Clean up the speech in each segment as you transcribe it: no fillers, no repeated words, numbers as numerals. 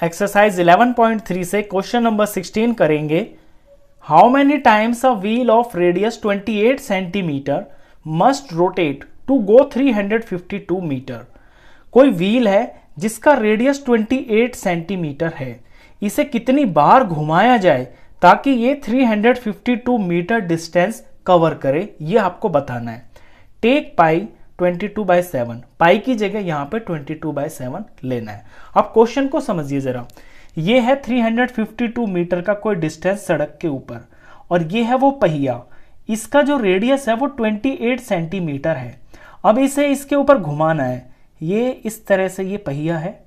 Exercise 11.3 से question number 16 करेंगे। How many times a wheel of radius 28 centimetre must rotate to go 352 metre. कोई wheel है जिसका radius 28 centimetre है, इसे कितनी बार घुमाया जाए ताकि ये 352 मीटर डिस्टेंस कवर करे, ये आपको बताना है। टेक पाई 22/7, पाई की जगह यहां पे 22/7 लेना है। अब क्वेश्चन को समझिए जरा। ये है 352 मीटर का कोई डिस्टेंस सड़क के ऊपर, और ये है वो पहिया, इसका जो रेडियस है वो 28 सेंटीमीटर है। अब इसे इसके ऊपर घुमाना है। ये इस तरह से ये पहिया है।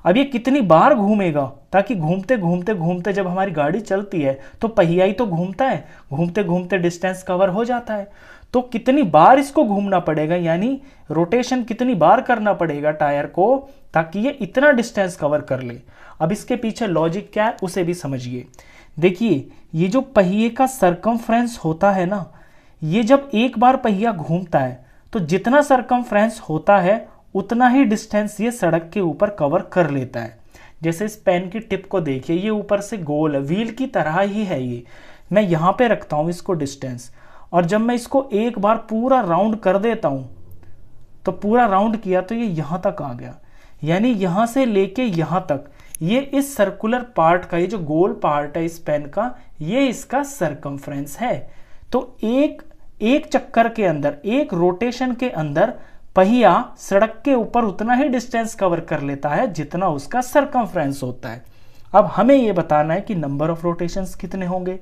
अब ये कितनी बार घूमेगा, ताकि घूमते घूमते घूमते जब हमारी गाड़ी चलती है तो पहिया ही तो घूमता है, घूमते घूमते डिस्टेंस कवर हो जाता है। तो कितनी बार इसको घूमना पड़ेगा, यानी रोटेशन कितनी बार करना पड़ेगा टायर को ताकि ये इतना डिस्टेंस कवर कर ले। अब इसके पीछे लॉजिक क्या है उसे भी समझिए। देखिए, ये जो पहिए का सरकमफ्रेंस होता है ना, ये जब एक बार पहिया घूमता है तो जितना सरकमफ्रेंस होता है उतना ही डिस्टेंस ये सड़क के ऊपर कवर कर लेता है। जैसे इस पेन की टिप को देखिए, ये ऊपर से गोल है, व्हील की तरह ही है ये। मैं यहाँ पे रखता हूँ इसको डिस्टेंस, और जब मैं इसको एक बार पूरा राउंड कर देता हूँ तो पूरा राउंड किया तो ये यहाँ तक आ गया, यानी यहाँ से लेके यहाँ तक ये इस सर्कुलर पार्ट का, ये जो गोल पार्ट है इस पेन का, ये इसका सरकमफ्रेंस है। तो एक चक्कर के अंदर, एक रोटेशन के अंदर पहिया सड़क के ऊपर उतना ही डिस्टेंस कवर कर लेता है जितना उसका सरकमफ्रेंस होता है। अब हमें यह बताना है कि नंबर ऑफ रोटेशंस कितने होंगे।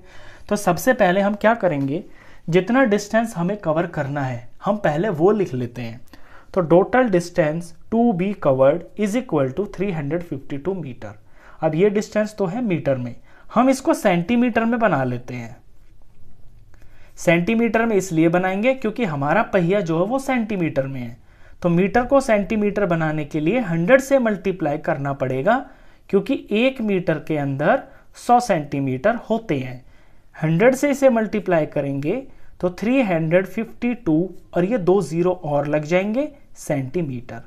तो सबसे पहले हम क्या करेंगे, जितना डिस्टेंस हमें कवर करना है हम पहले वो लिख लेते हैं। तो total distance to be covered is equal to 352 metre. अब ये डिस्टेंस तो है मीटर में, हम इसको सेंटीमीटर में बना लेते हैं। सेंटीमीटर में इसलिए बनाएंगे क्योंकि हमारा पहिया जो है वो सेंटीमीटर में है। तो मीटर को सेंटीमीटर बनाने के लिए 100 से मल्टीप्लाई करना पड़ेगा, क्योंकि 1 मीटर के अंदर 100 सेंटीमीटर होते हैं। 100 से इसे मल्टीप्लाई करेंगे तो 352, और ये 2 जीरो और लग जाएंगे, सेंटीमीटर।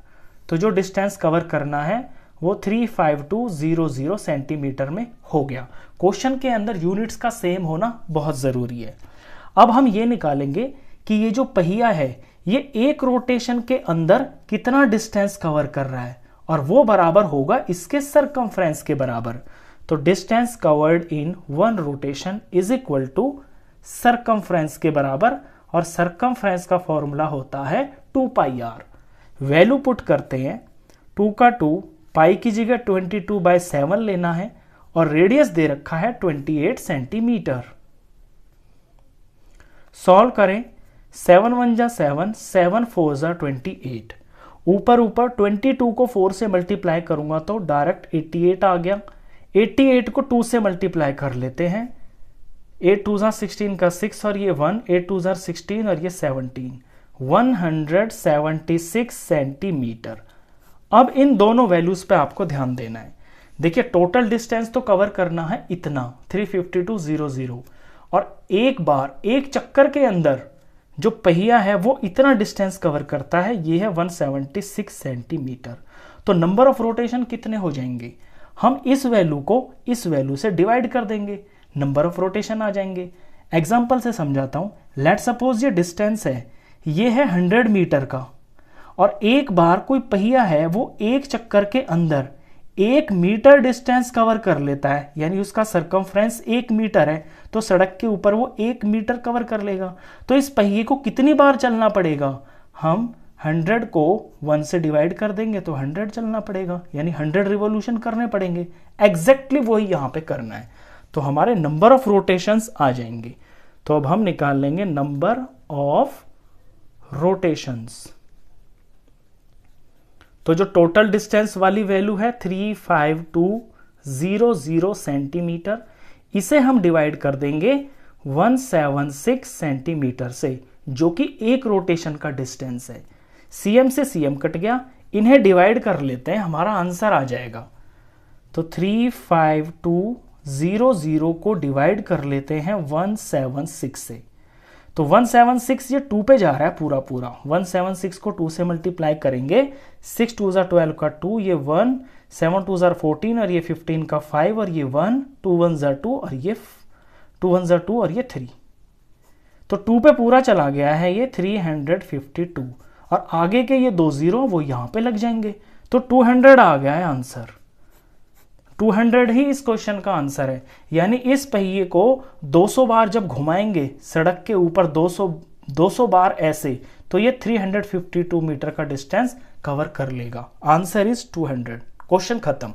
तो जो डिस्टेंस कवर करना है वो 35200 सेंटीमीटर में हो गया। क्वेश्चन के अंदर यूनिट्स का सेम होना बहुत जरूरी है। अब हम ये निकालेंगे कि ये जो पहिया है ये एक रोटेशन के अंदर कितना डिस्टेंस कवर कर रहा है, और वो बराबर होगा इसके सरकमफ्रेंस के बराबर। तो distance covered in 1 rotation is equal to circumference के बराबर, और सरकमफ्रेंस का फॉर्मूला होता है 2πr। वैल्यू पुट करते हैं, 2 का 2, पाई की जगह 22/7 लेना है, और रेडियस दे रखा है 28 सेंटीमीटर। सॉल्व करें, 7 1 जा 7, 7 4 जा 28। ऊपर 22 को 4 से मल्टीप्लाई करूंगा तो डायरेक्ट 88 आ गया। 88 को 2 से मल्टीप्लाई कर लेते हैं, 8 2 जा 16 का 6 और ये 1, 8 2 जा 16 और ये 17, 176 सेंटीमीटर। अब इन दोनों वैल्यूज पे आपको ध्यान देना है। देखिए, टोटल डिस्टेंस तो कवर करना है इतना 35200, और एक बार एक चक्कर के अंदर जो पहिया है वो इतना डिस्टेंस कवर करता है, ये है 176 सेंटीमीटर। तो नंबर ऑफ रोटेशन कितने हो जाएंगे, हम इस वैल्यू को इस वैल्यू से डिवाइड कर देंगे, नंबर ऑफ रोटेशन आ जाएंगे। एग्जांपल से समझाता हूं। लेट सपोज ये डिस्टेंस है, ये है 100 मीटर का, और एक बार कोई पहिया है वो एक चक्कर के अंदर 1 मीटर डिस्टेंस कवर कर लेता है, यानी उसका सरकमफ्रेंस 1 मीटर है, तो सड़क के ऊपर वो 1 मीटर कवर कर लेगा। तो इस पहिए को कितनी बार चलना पड़ेगा, हम 100 को 1 से डिवाइड कर देंगे तो 100 चलना पड़ेगा, यानी 100 रिवॉल्यूशन करने पड़ेंगे। एग्जैक्टली वही यहां पे करना है, तो हमारे नंबर ऑफ रोटेशंस आ जाएंगे। तो अब हम निकाल लेंगे नंबर ऑफ रोटेशंस। तो जो टोटल डिस्टेंस वाली वैल्यू है 35200 सेंटीमीटर, इसे हम डिवाइड कर देंगे 176 सेंटीमीटर से, जो कि एक रोटेशन का डिस्टेंस है। सीएम से सीएम कट गया, इन्हें डिवाइड कर लेते हैं, हमारा आंसर आ जाएगा। तो 35200 को डिवाइड कर लेते हैं 176 से, तो 176 ये 2 पे जा रहा है पूरा पूरा, 176 को 2 से मल्टीप्लाई करेंगे, 6 2 12 का 2, ये 1, 7 2 14 और ये 15 का 5 और ये 1, 2 1 2 और ये 2 1 2 और ये 3, तो 2 पे पूरा चला गया है ये 352 और आगे के ये 2 0 वो यहाँ पे लग जाएंगे, तो 200 आ गया है आंसर। 200 ही इस क्वेश्चन का आंसर है, यानी इस पहिए को 200 बार जब घुमाएंगे सड़क के ऊपर 200 बार ऐसे, तो ये 352 मीटर का डिस्टेंस कवर कर लेगा। Answer is 200। क्वेश्चन खत्म।